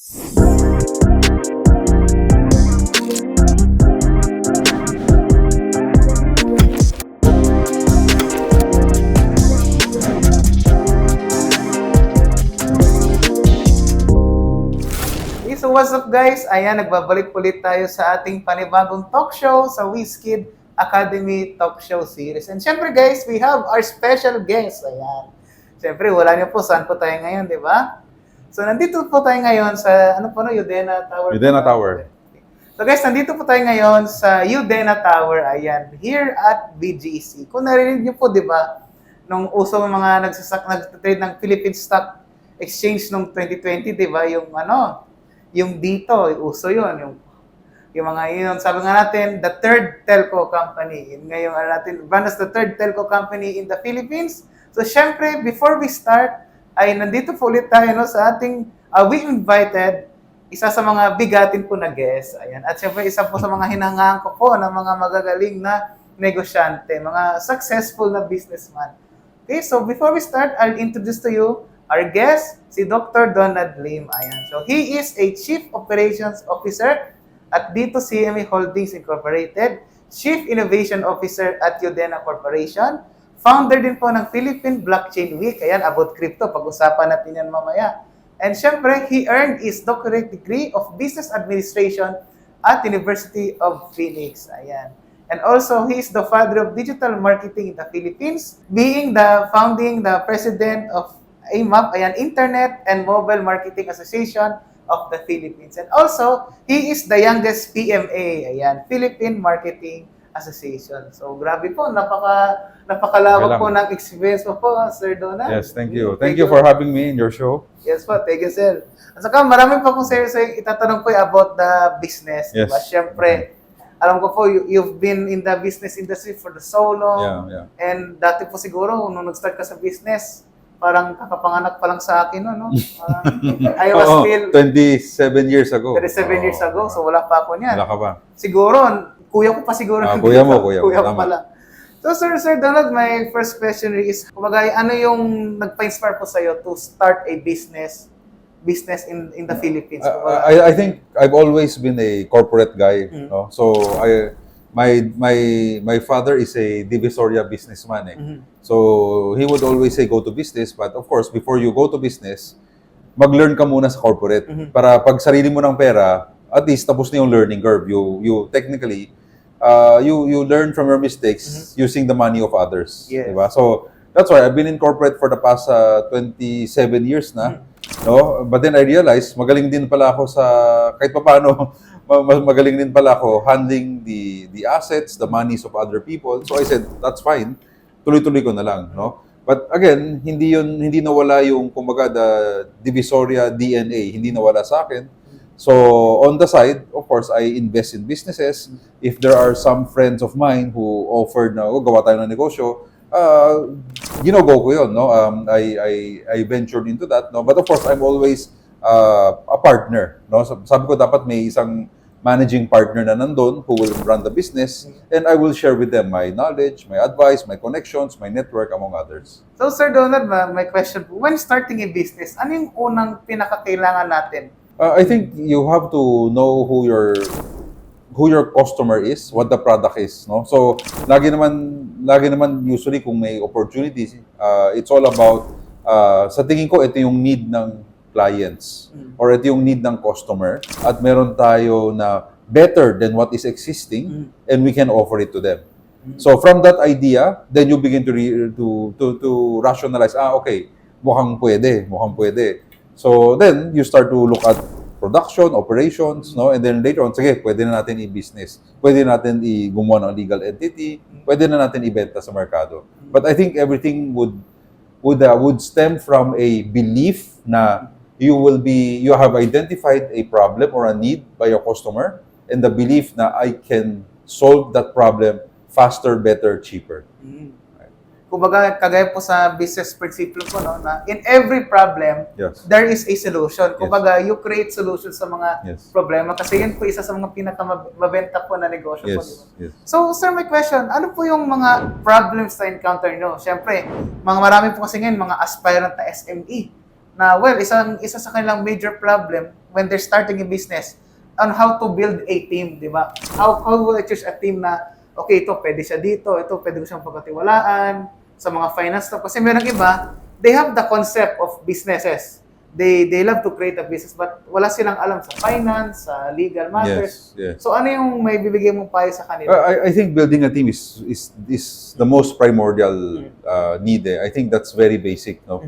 So what's up guys? Ayan, nagbabalik ulit tayo sa ating panibagong talk show sa WizKid Academy Talk Show Series. And syempre guys, we have our special guest. Ayan. Syempre, wala niyo po saan po tayo ngayon, di ba? So nandito po tayo ngayon sa, Udena Tower. Udena Tower. So guys, nandito po tayo ngayon sa Udena Tower. Ayan, here at BGC. Kung narinig niyo po, di ba, nung uso mga nagtatrade ng Philippine Stock Exchange nung 2020, di ba, yung dito, uso yun. Yung mga yun, sabi nga natin, the third telco company. Yun ngayon natin, run as the third telco company in the Philippines. So, syempre, before we start, ay nandito po ulit tayo sa ating, we invited isa sa mga bigatin po na guest. Ayan. At syempre, isa po sa mga hinangaan ko po ng mga magagaling na negosyante, mga successful na businessman. Okay, so before we start, I'll introduce to you our guest, si Dr. Donald Lim. Ayan. So, he is a Chief Operations Officer at dito CME Holdings Incorporated, Chief Innovation Officer at Udena Corporation, founder din po ng Philippine Blockchain Week. Ayan, about crypto. Pag-usapan natin yan mamaya. And syempre, he earned his doctorate degree of Business Administration at University of Phoenix. Ayan. And also, he is the father of digital marketing in the Philippines, being the president of AMAP, ayan, Internet and Mobile Marketing Association of the Philippines. And also, he is the youngest PMA, ayan, Philippine Marketing Association. So, grabe po, napakalawak po ng experience mo po, Sir Donald. Yes, thank you. Thank you for having me in your show. Yes po, thank you, sir. At saka, marami pa kong seryoso yung itatanong po about the business. Yes. Diba? Siyempre, alam ko po, you've been in the business industry for so long. Yeah. And dati po siguro, nung nag-start ka sa business, parang kakapanganak pa lang sa akin, no? I was still 27 years ago. 37 years ago, so wala pa ako niyan. Wala ka pa. Siguro, kuya ko pa siguro. Kuya mo. Kuya ko Tama. pala. So, Sir Donald, my first question is, kumbaga, ano yung nagpa-inspire po sa'yo to start a business in the Philippines? I think I've always been a corporate guy. No? So, my father is a Divisoria businessman. So, he would always say, go to business. But of course, before you go to business, mag-learn ka muna sa corporate. Para pag sarili mo ng pera, at least tapos na yung learning curve. You technically, you learn from your mistakes using the money of others. Yes. Diba? So, that's why I've been in corporate for the past 27 years na. No? But then I realized, magaling din pala ako sa, kahit pa paano, magaling din pala ako handling the assets, the monies of other people. So I said, that's fine. Tuloy-tuloy ko na lang, no? But again, hindi nawala yung, kumbaga, the Divisoria DNA, hindi nawala sa akin. So, on the side, of course, I invest in businesses. If there are some friends of mine who offered na, gawa tayo ng negosyo, go ko yun, no? I ventured into that, no? But of course, I'm always a partner, no? Sabi ko, dapat may isang managing partner na nandun who will run the business, and I will share with them my knowledge, my advice, my connections, my network, among others. So, Sir Donald, my question po, when starting a business, ano yung unang pinakakailangan natin? I think you have to know who your customer is, what the product is, no? So, lagi naman usually kung may opportunities, it's all about, sa tingin ko, ito yung need ng clients or ito yung need ng customer at meron tayo na better than what is existing and we can offer it to them. So from that idea, then you begin to rationalize, okay, mukhang pwede. So then you start to look at production, operations, no? And then later on, sige, pwede na natin i-business. Pwede natin gumawa ng legal entity, pwede na natin ibenta sa merkado. But I think everything would stem from a belief na you have identified a problem or a need by your customer and the belief na I can solve that problem faster, better, cheaper. Kumbaga, kagaya po sa business principle po, no, na in every problem, Yes. there is a solution. Kumbaga, you create solutions sa mga Yes. problema kasi yun po isa sa mga pinakamabenta po na negosyo po. Yes. Di ba? Yes. So, sir, my question, ano po yung mga problems na encounter nyo? Siyempre, marami po kasi ngayon, mga aspirant na SME. na, well, isa sa kanilang major problem when they're starting a business on how to build a team, di ba? How will I choose a team na, okay, ito pwede siya dito, ito pwede ko siyang pagkatiwalaan, sa mga finance stuff. Kasi meron iba, they have the concept of businesses. They love to create a business, but wala silang alam sa finance, sa legal matters. Yes, yes. So ano yung may bibigay mong payo sa kanila? I think building a team is the most primordial need. I think that's very basic, no?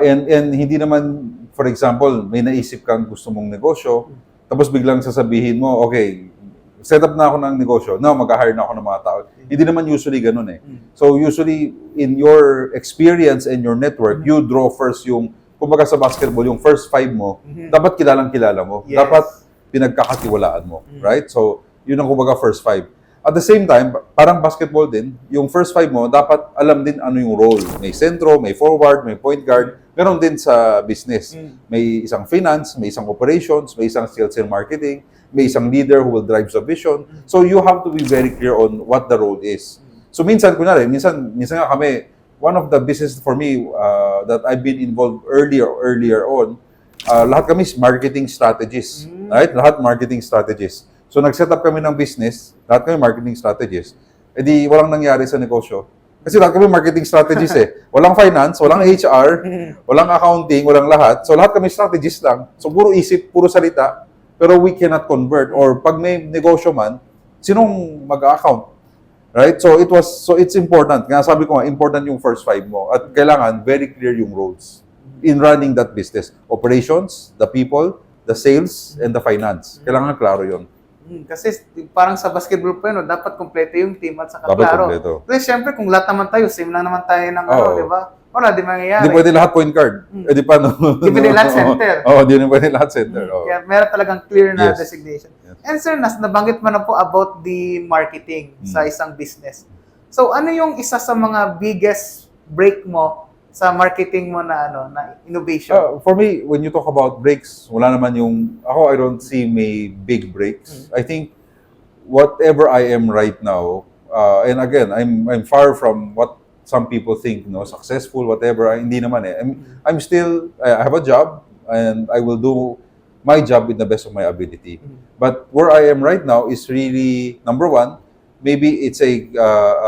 And hindi naman, for example, may naisip kang gusto mong negosyo, tapos biglang sasabihin mo, okay, set up na ako ng negosyo, now mag-hire na ako ng mga tao. Hindi naman usually ganun eh. So usually, in your experience and your network, you draw first yung, kumbaga sa basketball, yung first 5 mo, dapat kilalang-kilala mo. Yes. Dapat pinagkakatiwalaan mo, right? So, yun ang kumbaga first 5. At the same time, parang basketball din, yung first 5 mo, dapat alam din ano yung role. May sentro, may forward, may point guard. Ganon din sa business. May isang finance, may isang operations, may isang sales and marketing, may isang leader who will drive the vision. So, you have to be very clear on what the role is. So, minsan nga kami, one of the business for me that I've been involved earlier on, lahat kami is marketing strategists. Right? Lahat marketing strategists. So, nag-set up kami ng business, lahat kami marketing strategists. E di, walang nangyari sa negosyo. Kasi lahat kami marketing strategists eh. Walang finance, walang HR, walang accounting, walang lahat. So, lahat kami strategists lang. So, puro isip, puro salita, pero we cannot convert. Or pag may negosyo man, sinong mag-account? Right? So it's important. Kaya sabi ko nga, important yung first 5 mo. At kailangan very clear yung roles in running that business. Operations, the people, the sales, and the finance. Kailangan klaro yun. Kasi parang sa basketball po yun, dapat kompleto yung team at saka Dapat klaro. kompleto. Kasi syempre kung lahat naman tayo, same lang naman tayo ng Oo. di ba? Wala, di mangyayari. Hindi pwede lahat point guard. Eh di paano? Di pwede lahat center. Oo, di pwede lahat center. Oo. Kaya meron talagang clear na Yes. designation. Yes. And sir, nabanggit mo na po about the marketing sa isang business. So ano yung isa sa mga biggest break mo sa marketing mo na na innovation? For me, when you talk about breaks, wala naman yung, I don't see may big breaks. I think whatever I am right now, and again, I'm far from what some people think, successful, whatever. Hindi naman eh. I'm still, I have a job, and I will do my job with the best of my ability. But where I am right now is really, number one, maybe it's a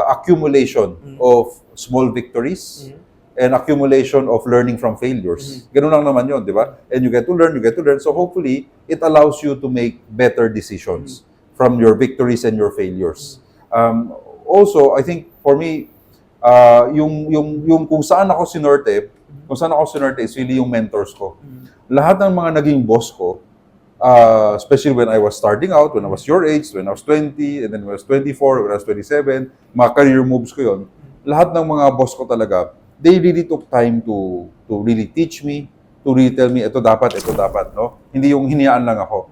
accumulation of small victories and accumulation of learning from failures. Ganun lang naman yun, di ba? And you get to learn. So hopefully, it allows you to make better decisions from your victories and your failures. Also, I think for me, yung kung saan ako sinorte is really yung mentors ko. Lahat ng mga naging boss ko, especially when I was starting out, when I was your age, when I was 20, and then when I was 24, when I was 27, mga career moves ko yon. Lahat ng mga boss ko talaga, they really took time to really teach me, to really tell me, ito dapat, no? Hindi yung hiniyaan lang ako.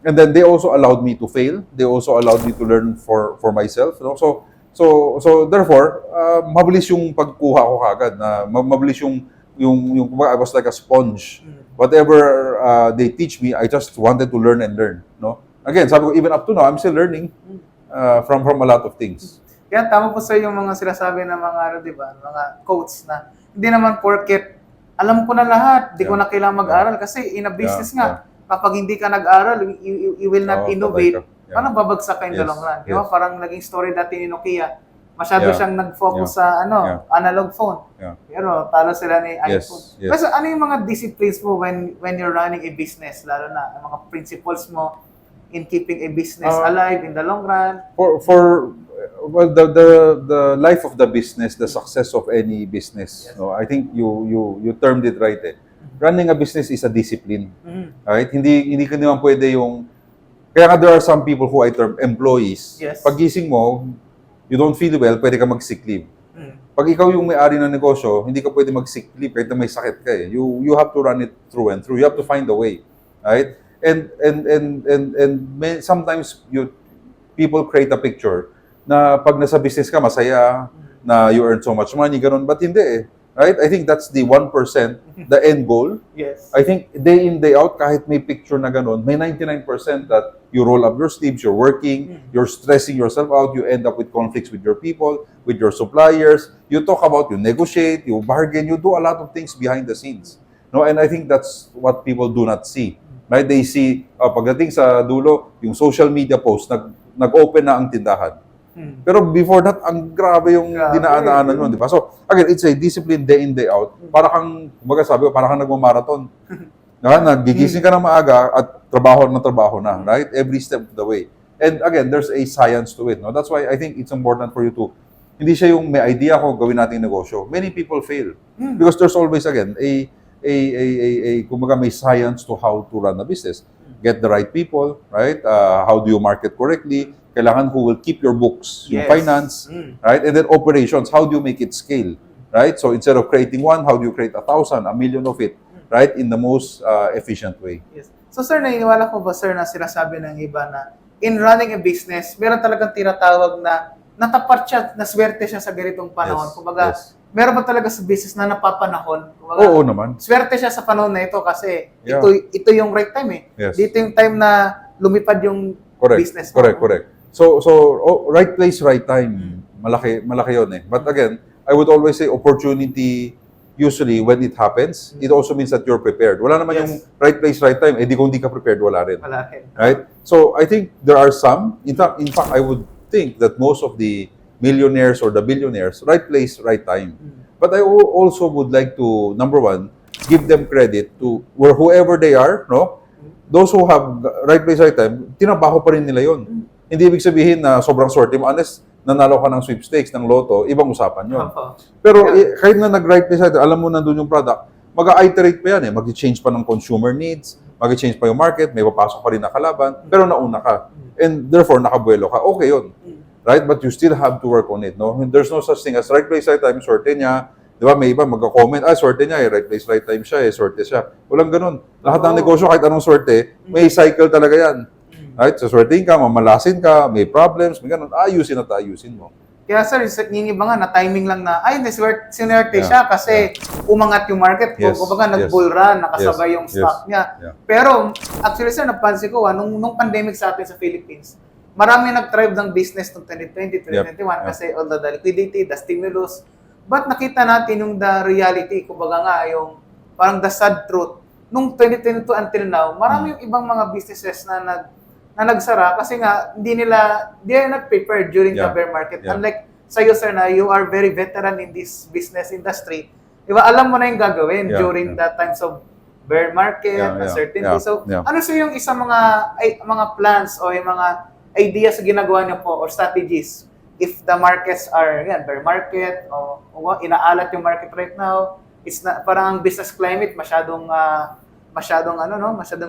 And then they also allowed me to fail. They also allowed me to learn for myself, no? So therefore, mabilis yung pagkuha ko kagad, na mabilis yung I was like a sponge. Whatever they teach me, I just wanted to learn and learn, no? Again, sabi ko, even up to now, I'm still learning from a lot of things. Kaya tama po sa yung mga sinasabi ng mga di ba, mga quotes na hindi naman porket alam ko na lahat, di ko na kailangan mag-aral kasi in a business nga, kapag hindi ka nag-aral, you will not innovate. Parang babagsak ka in the long run. Di ba? Parang naging story dati ni Nokia. Masyado siyang nag-focus sa analog phone. Pero talo sila ni iPhone. Yes. Pero ano yung mga disciplines mo when you're running a business, lalo na ang mga principles mo in keeping a business alive in the long run? Well, the life of the business, the success of any business, no, I think you termed it right. Running a business is a discipline. Right? Hindi ka naman pwede yung, kaya nga there are some people who I term employees. Yes. Pag-gising mo, you don't feel well, pwede ka mag-sick leave. Pag ikaw yung may-ari ng negosyo, hindi ka pwede mag-sick leave kahit na may sakit ka eh. You have to run it through and through. You have to find a way. Right? And sometimes people create a picture na pag nasa business ka, masaya, na you earn so much money, ganun. But hindi eh. Right? I think that's the 1%, the end goal. Yes. I think day in, day out, kahit may picture na ganun, may 99% that you roll up your sleeves, you're working, you're stressing yourself out, you end up with conflicts with your people, with your suppliers. You talk about, you negotiate, you bargain, you do a lot of things behind the scenes. No, and I think that's what people do not see. Right? They see pagdating sa dulo, yung social media post nag-open na ang tindahan. Pero before that, ang grabe yung Grabe. dinaan-daanan mo, di ba? So, again, it's a discipline day in, day out. Para kang, kumbaga sabi ko, para kang nagmamarathon. Nagigising ka ng maaga at trabaho na, right? Every step of the way. And again, there's a science to it. No? That's why I think it's important for you to, hindi siya yung may idea ko, gawin natin negosyo. Many people fail. Because there's always, again, kumbaga may science to how to run a business. Get the right people, right? How do you market correctly? Kailangan who will keep your books, yung Yes. finance, right? And then operations, how do you make it scale, right? So instead of creating one, how do you create 1,000, 1,000,000 of it, right? In the most efficient way. Yes. So sir, naniniwala ko ba sir na sinasabi ng iba na in running a business, meron talagang tinatawag na natapat siya, naswerte siya sa ganitong panahon. Yes. Kumbaga, Yes. meron ba talaga sa business na napapanahon? Kumbaga, Oo naman. swerte siya sa panahon na ito kasi Yeah. ito yung right time eh. Yes. Dito yung time na lumipad yung business mo. Correct. So right place, right time. Malaki yun eh. But again, I would always say opportunity, usually when it happens, it also means that you're prepared. Wala naman Yes. yung right place, right time. Eh di kung di ka prepared, wala rin. Wala rin. Right? So I think there are some. In fact, I would think that most of the millionaires or the billionaires, right place, right time. But I also would like to, number one, give them credit to whoever they are, no? Those who have right place, right time, tinabaho pa rin nila yon. Hindi ibig sabihin na sobrang swerte mo. Unless nanalo ka ng sweepstakes, ng loto, ibang usapan yon. Opo. Pero kahit na nag-right place, right time, alam mo nandun yung product, mag-iterate pa yan eh. Mag-change pa ng consumer needs, mag-change pa yung market, may papasok pa rin na kalaban, pero nauna ka. And therefore, nakabuelo ka. Okay yun. Right? But you still have to work on it. No? There's no such thing as right place, right time, swerte niya. Di ba? May iba magka-comment, swerte niya, right place, right time siya, swerte siya. Walang ganun. Lahat ng negosyo, kahit anong swerte, may cycle talaga yan. Right? So, swertein ka, mamalasin ka, may problems, may ganun. Ayusin at ayusin mo. Kaya sir, yung iba nga na timing lang na, ay, sinwerte Yeah. siya kasi umangat yung market. Yes. Kumbaga, Yes. nag-bull run, nakasabay Yes. yung stock Yes. niya. Yeah. Pero, actually sir, napansin ko, nung pandemic sa atin sa Philippines, marami nag-thrive ng business noong 2020, 2021 Yep. kasi all the liquidity, the stimulus. But nakita natin yung the reality, kumbaga nga, yung parang the sad truth. Nung 2022 until now, marami yung ibang mga businesses na nagsara kasi nga they are not prepared during the Yeah. bear market. Yeah. Unlike sa'yo, sir, na you are very veteran in this business industry. Di ba, alam mo na yung gagawin Yeah. during the times of bear market, Yeah. uncertainty. Yeah. So, Yeah. ano sir yung isang mga plans o yung mga ideas na ginagawa niyo po or strategies if the markets are, bear market o inaalat yung market right now, it's na, parang ang business climate masyadong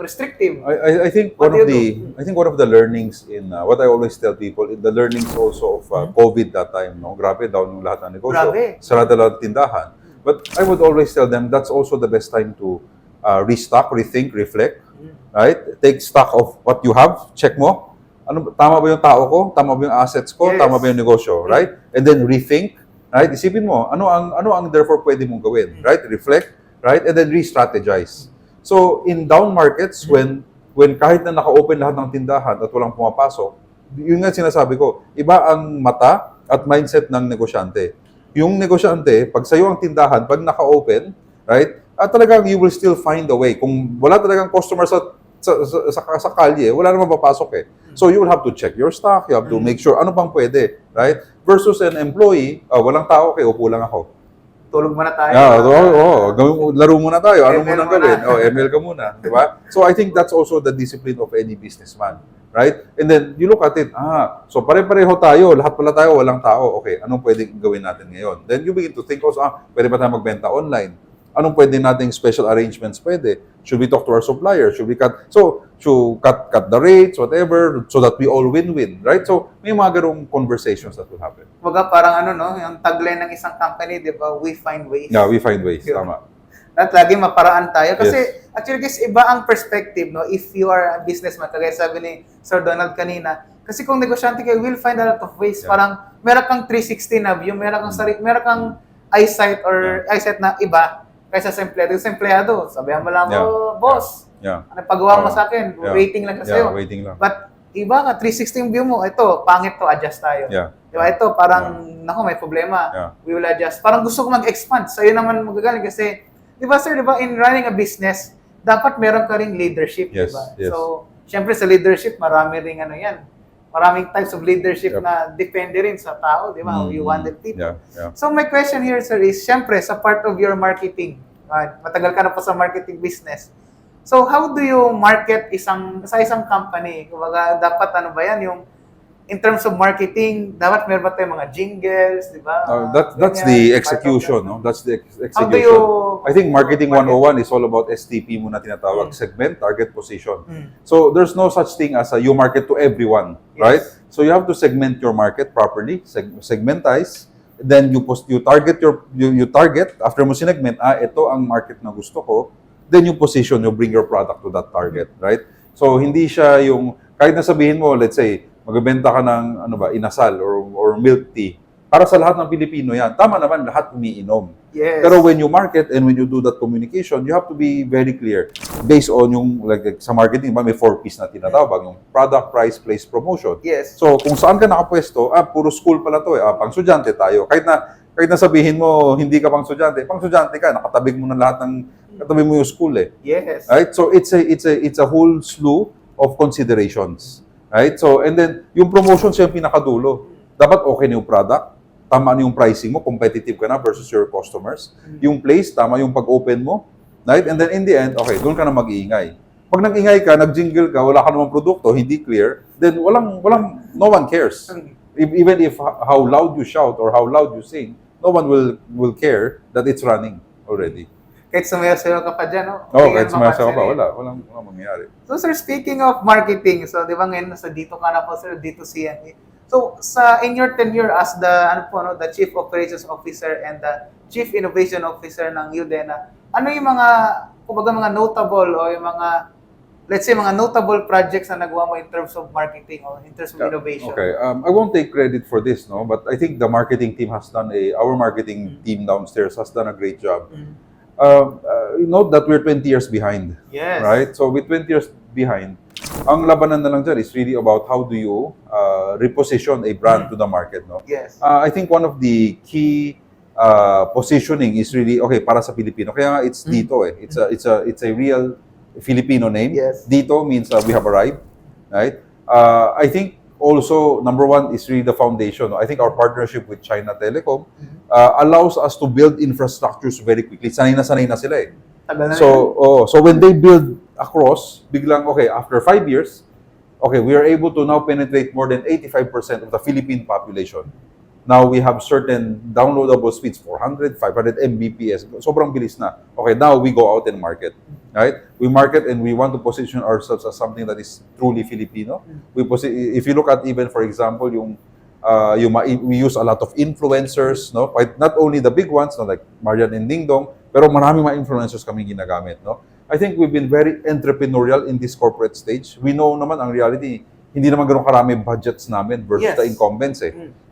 restrictive. I think What one do of you the one of the learnings in what I always tell people, the learnings also of COVID that time, no, grabe down yung lahat ng negosyo, Grabe. sarado lang ang tindahan. But I would always tell them that's also the best time to restock, rethink, reflect, right? Take stock of what you have, check mo, tama ba yung tao ko, tama ba yung assets ko, Yes. tama ba yung negosyo, right? And then rethink, right? Isipin mo, ano ang therefore pwede mong gawin, right? Reflect, right? And then re-strategize. So, in down markets, when kahit na naka-open lahat ng tindahan at walang pumapasok, yun nga sinasabi ko, iba ang mata at mindset ng negosyante. Yung negosyante, pag sa'yo ang tindahan, pag naka-open, right, at talagang you will still find a way. Kung wala talagang customer sa kalye, wala naman papasok eh. So, you will have to check your stock, you have to make sure ano pang pwede, right? Versus an employee, walang tao, okay, upo lang ako. Tulog muna tayo. Laro muna tayo. Ano ML muna muna. gawin? ML ka muna. Di ba? So, I think that's also the discipline of any businessman. Right? And then, you look at it, so pare-pareho tayo, lahat pala tayo, walang tao. Okay, anong pwedeng gawin natin ngayon? Then you begin to think also, pwede ba tayo magbenta online? Anong pwede nating special arrangements pwede? Should we talk to our suppliers? Should we cut the rates, whatever, so that we all win-win, right? So, may mga ganong conversations that will happen. Kumbaga parang yung tagline ng isang company, di ba, we find ways. Yeah, we find ways. Yeah. Tama. At lagi maparaan tayo. Kasi, Yes. actually guys, iba ang perspective, no? If you are a businessman, kagaya sabi ni Sir Donald kanina, kasi kung negosyante kayo, will find a lot of ways. Yeah. Parang, meron kang 360 na view, meron kang eyesight eyesight na iba kaysa sa empleyado. Sa empleyado, sabihan mo lang, boss, Yeah. ano pagawa mo Oh, sa akin? yeah. Waiting lang kasi Yeah, waiting lang. But, iba ka, 360 yung view mo, ito, pangit to, adjust tayo. Yeah. Diba, ito, parang, naku, may problema. Yeah. We will adjust. Parang gusto ko mag-expand. Sa'yo naman magagaling kasi di ba sir, di ba, in running a business, dapat meron ka ring leadership, di Yes, ba? yes. So, syempre sa leadership, marami ring ano yan. Maraming types of leadership Yep. na depende rin sa tao, di ba? How you handle people. Yeah, yeah. So my question here, sir, is syempre sa part of your marketing, matagal ka na po sa marketing business. So how do you market sa isang company? Kumbaga, dapat ano ba yan, yung in terms of marketing, dapat meron ba tayong mga jingles, di ba? That's Ganyan, the part of execution, that. no? That's the How do execution. you I think marketing market? 101 is all about STP muna tinatawag, segment, target, position. Mm. So there's no such thing as you market to everyone, Yes. right? So you have to segment your market properly, segmentize, then you target you target after mo sinegment, ito ang market na gusto ko, then you position, you bring your product to that target, right? So hindi siya yung kahit na sabihin mo, let's say, magbebenta ka ng ano ba, inasal or milk tea. Para sa lahat ng Pilipino yan. Tama naman, lahat umiinom. Yes. Pero when you market and when you do that communication, you have to be very clear. Based on yung, like sa marketing, may 4Ps na tinatawag, yung product, price, place, promotion. Yes. So, kung saan ka nakapwesto, puro school pala to, pang estudyante tayo. Kahit na sabihin mo, hindi ka pang estudyante ka, nakatabig mo na lahat katabi mo yung school Yes. Right? So, it's a whole slew of considerations. Right? So, and then, yung promotion siya yung pinakadulo. Dapat okay na yung product, tama na yung pricing mo, competitive ka na versus your customers. Yung place, tama yung pag-open mo. Right? And then, in the end, okay, doon ka na mag-iingay. Pag nag-ingay ka, nag-jingle ka, wala ka namang produkto, hindi clear, then no one cares. Even if how loud you shout or how loud you sing, no one will care that it's running already. Kahit sumayaw-sayaw ka pa dyan, no? Kahit sumasayaw ka, walang mangyayari. So sir, speaking of marketing, so di ba ngayon nasa dito ka na po sir, dito CNA. So in your tenure as the Chief Operations Officer and the Chief Innovation Officer ng Udena, ano yung mga notable o yung mga, let's say, mga notable projects na nagawa mo in terms of marketing or in terms of innovation? Okay, I won't take credit for this, no, but I think the marketing team our marketing team downstairs has done a great job. Note that we're 20 years behind. Yes. Right? So with 20 years behind, ang labanan na lang dyan is really about how do you reposition a brand to the market, no? Yes. I think one of the key positioning is really okay para sa Pilipino. Kaya nga it's Dito It's a real Filipino name. Yes. Dito means we have arrived, right? I think also number one is really the foundation. I think our partnership with China Telecom allows us to build infrastructures very quickly. Sanay na sila eh. Tagal na So when they build across, biglang okay, after 5 years, okay, we are able to now penetrate more than 85% of the Philippine population. Now we have certain downloadable speeds, 400, 500 Mbps. Sobrang bilis na. Okay, now we go out and market. Right? We market and we want to position ourselves as something that is truly Filipino. If you look at even, for example, we use a lot of influencers, no? Not only the big ones, no, like Marian and Ding Dong, pero marami mga influencers kami ginagamit, no? I think we've been very entrepreneurial in this corporate stage. We know naman ang reality, hindi naman ganoon karami budgets namin versus the incumbents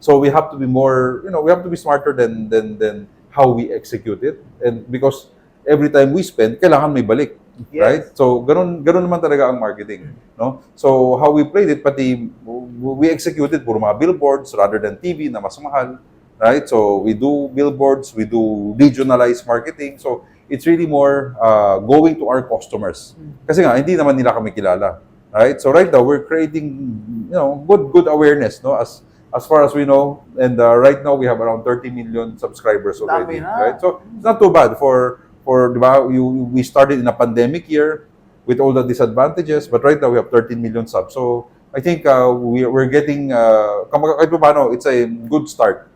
So we have to be more, we have to be smarter than how we execute it. And because every time we spend, kailangan may balik. Yes. Right? So ganun naman talaga ang marketing, no? So how we played it, pati we executed puro mga billboards rather than TV na mas mahal, right? So we do billboards, we do regionalized marketing. So it's really more going to our customers. Kasi nga hindi naman nila kami kilala, right? So right now we're creating, good awareness, no? As far as we know, and right now we have around 30 million subscribers already, Dami na. right? So it's not too bad for diba, we started in a pandemic year with all the disadvantages, but right now we have 13 million subs. So I think we're getting kahit paano, it's a good start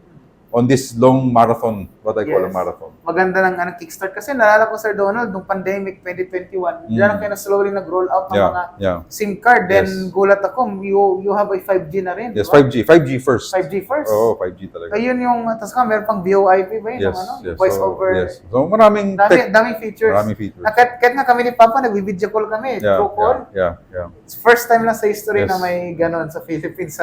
on this long marathon, what I call a Yes. marathon. Maganda ng kickstart. Kasi naalala ko, Sir Donald, nung pandemic 2021, diyan kayo na slowly nag-roll out ng mga SIM card. Then Yes. gulat ako, you have a 5G na rin. Yes, diba? 5G first. 5G first. Oo, 5G talaga. Ayun yung, tapos meron pang VoIP ba yun? Yes, Ng yes. voice So, over. yes. So maraming Daming features. Maraming features. Kahit nga kami ni Papa, nag-video call kami. True call. Yeah. It's first time na sa history Yes. na may ganon sa Philippines.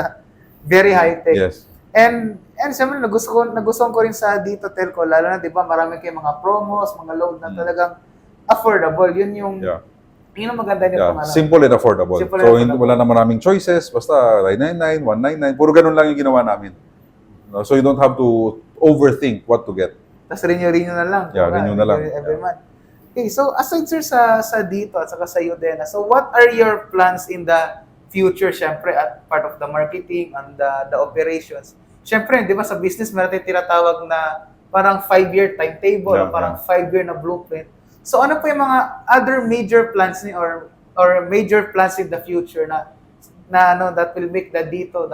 Very high-tech. Yes. And siyempre, nagustuhan ko rin sa Dito Telco, lalo na, di ba, marami kayong mga promos, mga load na talagang affordable. Yun yung maganda niyo Yeah, pang ano. simple and affordable. Simple and So affordable. wala na maraming choices, basta 999, 199, puro ganun lang yung ginawa namin. No? So you don't have to overthink what to get. Tapos renew na lang. Yeah, Diba? renew na lang. Every Yeah. month. Okay, so aside sir sa dito at saka sa Udena, so what are your plans in the future, syempre, at part of the marketing and the operations? Syempre, di ba sa business, meron tayong tinatawag na parang 5-year timetable o Yeah, parang 5-year na blueprint. So ano po yung mga other major plans ni or major plans in the future na ano that will make the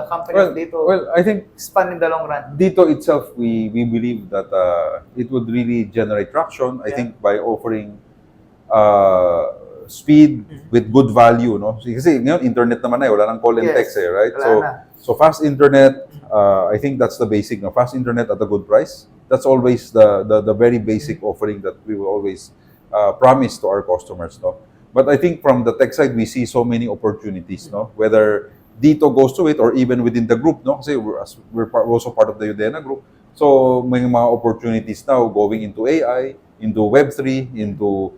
company of Dito Well, I think expand in the long run? Dito itself, we believe that it would really generate traction. I Yeah. think by offering speed with good value, no? Kasi ngayon, internet naman wala nang call and Yes. text right? Wala na. So fast internet, I think that's the basic, no? Fast internet at a good price. That's always the very basic offering that we will always promise to our customers, no? But I think from the tech side, we see so many opportunities, no? Whether Dito goes to it or even within the group, no? Kasi we're also part of the Udena group. So may mga opportunities now going into AI, into Web3, into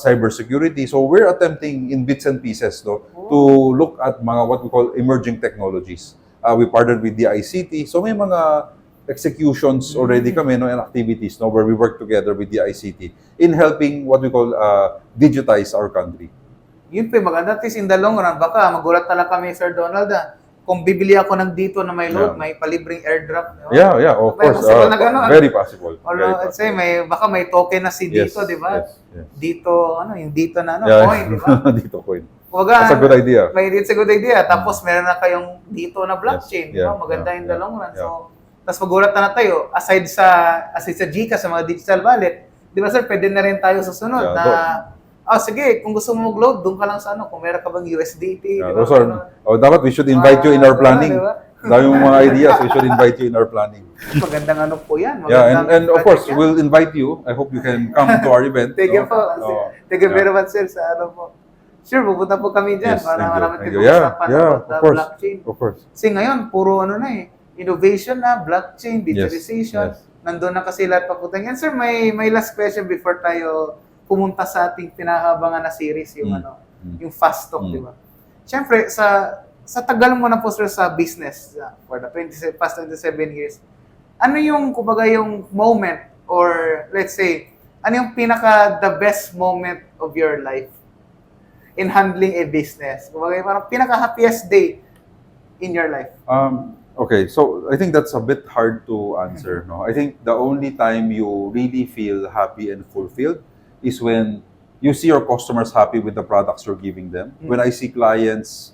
cybersecurity. So we're attempting in bits and pieces, no, to look at mga what we call emerging technologies. We partnered with the ICT. So may mga executions already kami, no, and activities, no, where we work together with the ICT in helping what we call digitize our country. Yun po yung maganda. At least in the long run, baka magulat na lang kami, Sir Donald, kung bibili ako ng dito na may load, Yeah. may palibreng airdrop. Di ba? Yeah, of May course. possible na ganun. Very possible. Or Very let's say, possible. baka may token na si Yes, dito, di ba? yes. Dito, yung dito na, Yeah, coin, di ba? Dito coin. Kumbaga, That's a good idea. It's a good idea. Tapos meron na kayong dito na blockchain, di Yes, ba? yeah, Maganda yeah, in the yeah, long run. yeah. So, tapos magulat na tayo, aside sa GCash, sa mga digital wallet, di ba sir, pwede na rin tayo susunod Yeah, na, sige, kung gusto mo mag-load, doon ka lang sa kung meron ka bang USDT, Yeah, di ba? those are, dapat we should invite you in our planning. Diba? Dami mong mga ideas, we should invite you in our planning. Magandang ano po yan. Yeah, and of course, project yan. we'll invite you. I hope you can come to our event. Thank you no? po. Thank you yeah. very much, sir, sa ano po. Sure, pupunta po kami dyan Yes, para thank you, marami thank tayong you. usapan about the of course, blockchain. of course. Kasi ngayon, puro ano na innovation na, blockchain, digitalization. yes. Nandun na kasi lahat papunta. Yan, sir, may last question before tayo pumunta sa ating pinahabangan na series, yung yung Fast Talk, di ba? Siyempre, sa tagal mo na po, sir, sa business, for the past 27 years, ano yung, kumbaga, yung moment, or let's say, ano yung the best moment of your life in handling a business? Kumbaga, parang pinaka-happiest day in your life. Okay, so I think that's a bit hard to answer. No, I think the only time you really feel happy and fulfilled is when you see your customers happy with the products you're giving them. When I see clients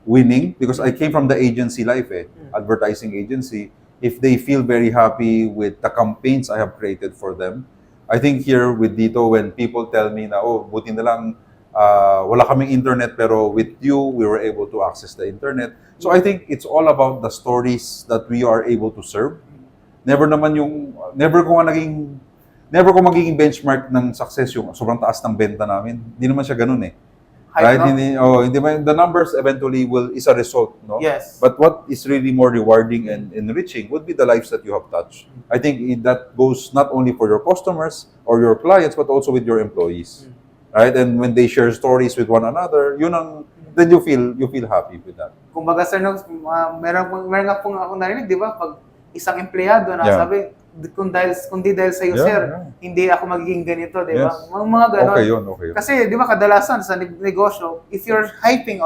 winning, because I came from the agency life, advertising agency. If they feel very happy with the campaigns I have created for them, I think here with Dito, when people tell me na, oh, buti na lang, wala kaming internet, pero with you, we were able to access the internet. So I think it's all about the stories that we are able to serve. Never ko magiging benchmark ng success yung sobrang taas ng benta namin. Hindi naman siya ganun Right? No? Hindi ba, the numbers eventually is a result, no? Yes. But what is really more rewarding and enriching would be the lives that you have touched. I think that goes not only for your customers or your clients, but also with your employees. Right? And when they share stories with one another, then you feel happy with that. Kumbaga, sir, meron nga pong ako narinig, di ba? Pag isang empleyado na sabi, kung di dahil sa iyo, sir, hindi ako magiging ganito, di ba? Yes. Mga ganon. Okay yun. Kasi, di ba, kadalasan sa negosyo, if you're hyping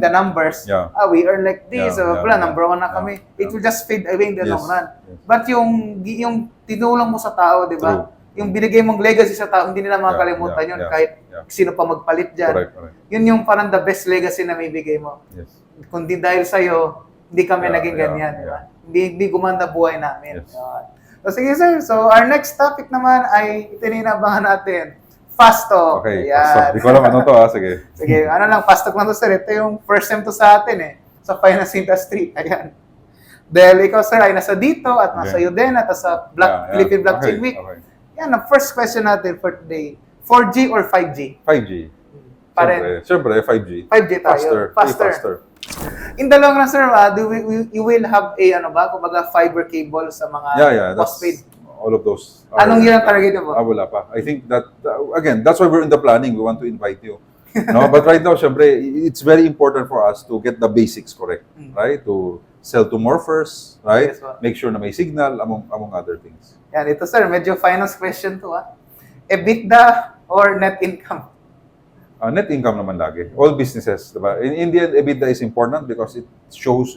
the numbers, we earn like this, number one na kami, it will just fade away in the long run. Yes. But yung tinulong mo sa tao, di ba? Yung binigay mong legacy sa tao, hindi nila makakalimutan yun kahit sino pa magpalit dyan. Correct. Yun yung parang the best legacy na may bigay mo. Yes. Kundi dahil sa'yo, hindi kami naging ganyan, di ba? Hindi gumanda buhay namin. Yes. So, sige sir, so our next topic naman ay itininabangan natin. Fast Talk. Okay, Ayan. Fast Talk. Di ko alam ano to sige. Sige, ano lang, Fast Talk lang to sir. Ito yung first time to sa atin sa finance industry. Ayan. Dahil ikaw sir ay nasa dito at nasa Udena at sa Philippine Blockchain Week. Okay. Yan, ang first question natin for today. 4G or 5G? 5G. Pareho. Siyempre, 5G. 5G tayo. Faster. In the long run, sir, you will have kumbaga fiber cable sa mga postpaid. All of those. Anong yun ang target mo? Wala pa. I think that, again, that's why we're in the planning. We want to invite you. No, but right now, syempre, it's very important for us to get the basics correct, right? To sell to morphers, right? Yes, make sure na may signal, among other things. Yan, ito sir, medyo finance question to. EBITDA or net income? Net income naman lagi. All businesses, diba? In the end, EBITDA is important because it shows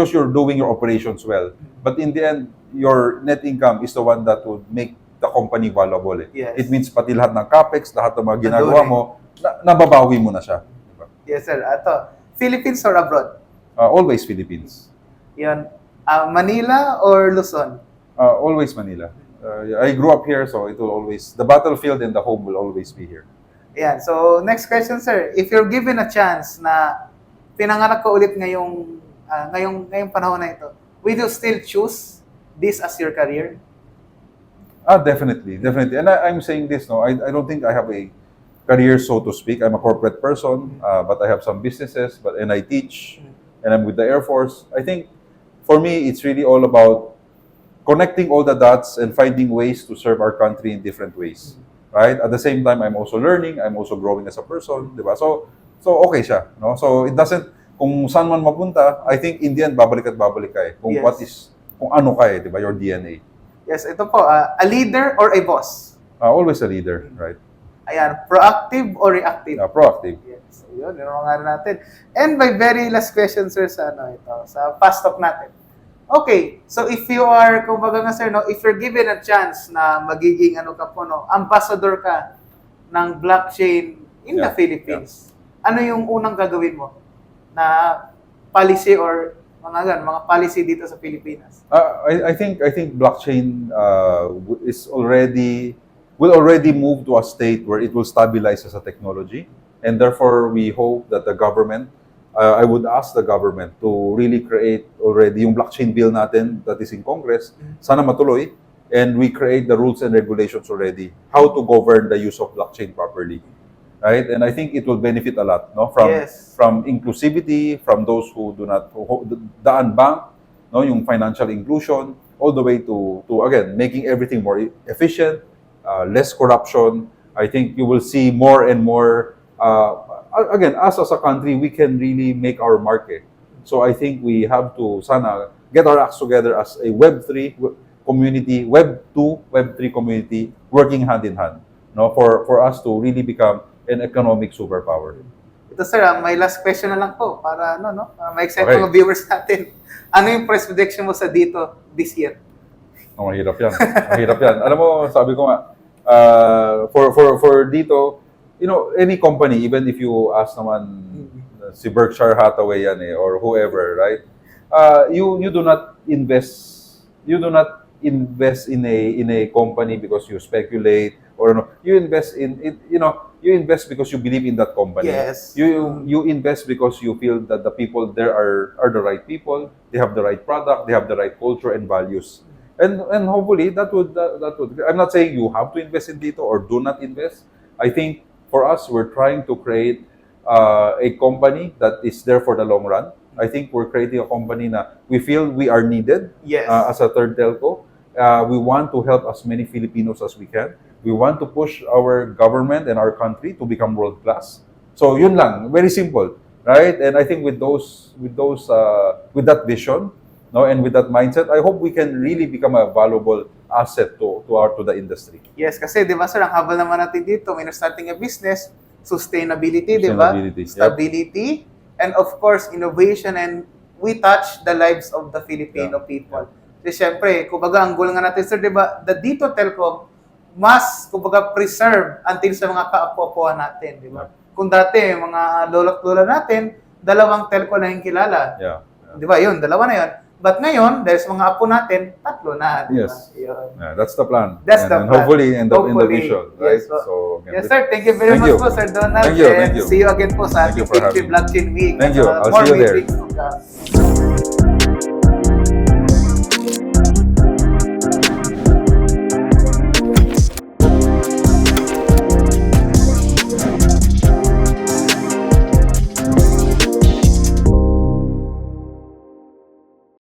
you're doing your operations well. But in the end, your net income is the one that would make the company valuable. Yes. It means pati lahat ng capex, lahat ng mga ginagawa Nandun mo, nababawi mo na siya. Diba? Yes, sir. Ato, Philippines or abroad? Always Philippines. Yun. Manila or Luzon? Always Manila. I grew up here, so it will always, the battlefield and the home will always be here. Yan. So, next question, sir. If you're given a chance na pinanganak ka ulit ngayong panahon na ito, will you still choose this as your career? Definitely. And I'm saying this, no, I don't think I have a career, so to speak. I'm a corporate person, but I have some businesses, and I teach, and I'm with the Air Force. I think, for me, it's really all about connecting all the dots and finding ways to serve our country in different ways. Right? At the same time, I'm also learning, I'm also growing as a person, di ba? So okay siya, no? So it doesn't, kung saan man mapunta, I think in the end, babalik at babalik ka eh. Yes. Kung ano ka eh, di ba? Your DNA. Yes, ito po, a leader or a boss? Always a leader, right? Ayan, proactive or reactive? Proactive. Yes, so yun ang nga natin. And my very last question, sir, sa fast talk natin. Okay, so if you are, kumbaga nga sir, no, if you're given a chance na magiging ambassador ka ng blockchain in the Philippines, ano yung unang gagawin mo na policy or mga policy dito sa Pilipinas? I think blockchain will already move to a state where it will stabilize as a technology, and therefore we hope that the government, I would ask the government to really create already yung blockchain bill natin that is in Congress, sana matuloy, and we create the rules and regulations already, how to govern the use of blockchain properly. Right? And I think it will benefit a lot, no? From inclusivity, from those who do not, the unbanked, no? Yung financial inclusion, all the way to again, making everything more efficient, less corruption. I think you will see more and more, again, us as a country, we can really make our market. So I think we have to sana get our acts together as a Web3 community, Web2, Web3 community, working hand in hand, no, for us to really become an economic superpower. Ito sir, may last question na lang po para ma-excite Okay. mga viewers natin. Ano yung price prediction mo sa dito this year? Mahirap yan. Mahirap yan. Alam mo, sabi ko nga, for dito, any company, even if you ask naman si Berkshire Hathaway yan or whoever, right? You do not invest in a company because you speculate or no. You invest in it, you invest because you believe in that company. Yes. You invest because you feel that the people there are the right people, they have the right product, they have the right culture and values. And hopefully that would I'm not saying you have to invest in dito or do not invest. I think for us, we're trying to create a company that is there for the long run. I think we're creating a company na we feel we are needed as a third telco. We want to help as many Filipinos as we can. We want to push our government and our country to become world class. So yun lang, very simple, right? And I think with that vision, no, and with that mindset, I hope we can really become a valuable asset to the industry. Yes, kasi di ba sir, ang habol naman natin dito, when you're starting a business, sustainability, di ba? Sustainability, yep. Stability, and of course, innovation, and we touch the lives of the Filipino people. Kasi syempre, kumbaga, ang goal nga natin sir, di ba, the Dito Telcom kumbaga, preserve until sa mga kaapo-apuan natin, di ba? Kung dati, mga lola't-lola natin, 2 telco na yung kilala. Yeah. Di ba, yun, 2 na yun. But ngayon, dahil sa mga apo natin, 3 na. Di ba? Yes. Yun. Yeah, that's the plan. That's and the and plan. hopefully in the Hopefully. vision, right? Yes, so, again, yes, sir. Thank you very Thank much you. po, Sir Donald. Thank you, And thank you. see you again po sa Thank you ating for having me. Blockchain Week. Thank you. At I'll more see you there. meetings to come.